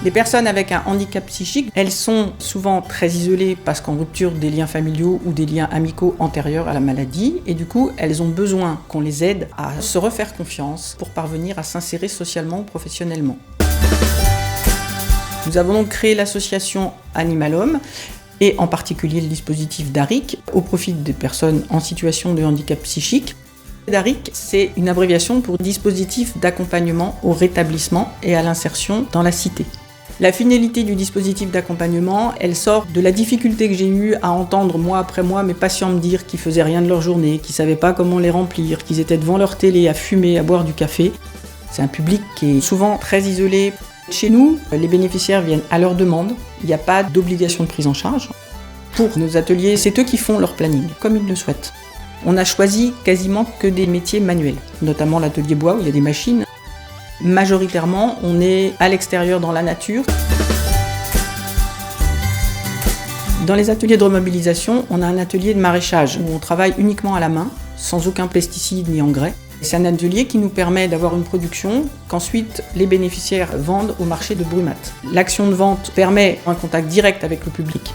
Les personnes avec un handicap psychique, elles sont souvent très isolées parce qu'en rupture des liens familiaux ou des liens amicaux antérieurs à la maladie. Et du coup, elles ont besoin qu'on les aide à se refaire confiance pour parvenir à s'insérer socialement ou professionnellement. Nous avons donc créé l'association Animal Homme et en particulier le dispositif DARIC au profit des personnes en situation de handicap psychique. DARIC, c'est une abréviation pour dispositif d'accompagnement au rétablissement et à l'insertion dans la cité. La finalité du dispositif d'accompagnement, elle sort de la difficulté que j'ai eue à entendre mois après mois mes patients me dire qu'ils faisaient rien de leur journée, qu'ils savaient pas comment les remplir, qu'ils étaient devant leur télé à fumer, à boire du café. C'est un public qui est souvent très isolé. Chez nous, les bénéficiaires viennent à leur demande. Il n'y a pas d'obligation de prise en charge. Pour nos ateliers, c'est eux qui font leur planning, comme ils le souhaitent. On a choisi quasiment que des métiers manuels, notamment l'atelier bois où il y a des machines. Majoritairement, on est à l'extérieur dans la nature. Dans les ateliers de remobilisation, on a un atelier de maraîchage où on travaille uniquement à la main, sans aucun pesticide ni engrais. C'est un atelier qui nous permet d'avoir une production qu'ensuite les bénéficiaires vendent au marché de Brumat. L'action de vente permet un contact direct avec le public.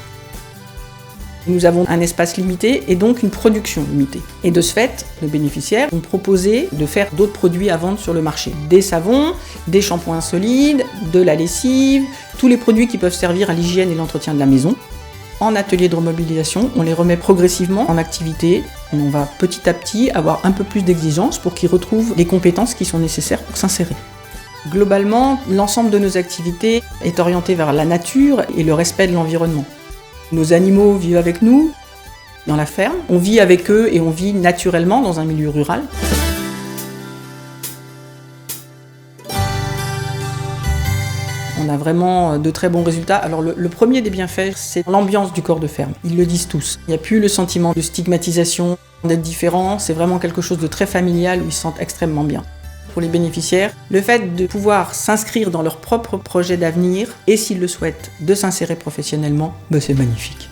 Nous avons un espace limité et donc une production limitée. Et de ce fait, nos bénéficiaires ont proposé de faire d'autres produits à vendre sur le marché. Des savons, des shampoings solides, de la lessive, tous les produits qui peuvent servir à l'hygiène et l'entretien de la maison. En atelier de remobilisation, on les remet progressivement en activité. On va petit à petit avoir un peu plus d'exigences pour qu'ils retrouvent les compétences qui sont nécessaires pour s'insérer. Globalement, l'ensemble de nos activités est orienté vers la nature et le respect de l'environnement. Nos animaux vivent avec nous, dans la ferme. On vit avec eux et on vit naturellement dans un milieu rural. On a vraiment de très bons résultats. Alors le premier des bienfaits, c'est l'ambiance du corps de ferme. Ils le disent tous. Il n'y a plus le sentiment de stigmatisation, d'être différent. C'est vraiment quelque chose de très familial où ils se sentent extrêmement bien. Pour les bénéficiaires, le fait de pouvoir s'inscrire dans leur propre projet d'avenir et s'ils le souhaitent, de s'insérer professionnellement, c'est magnifique.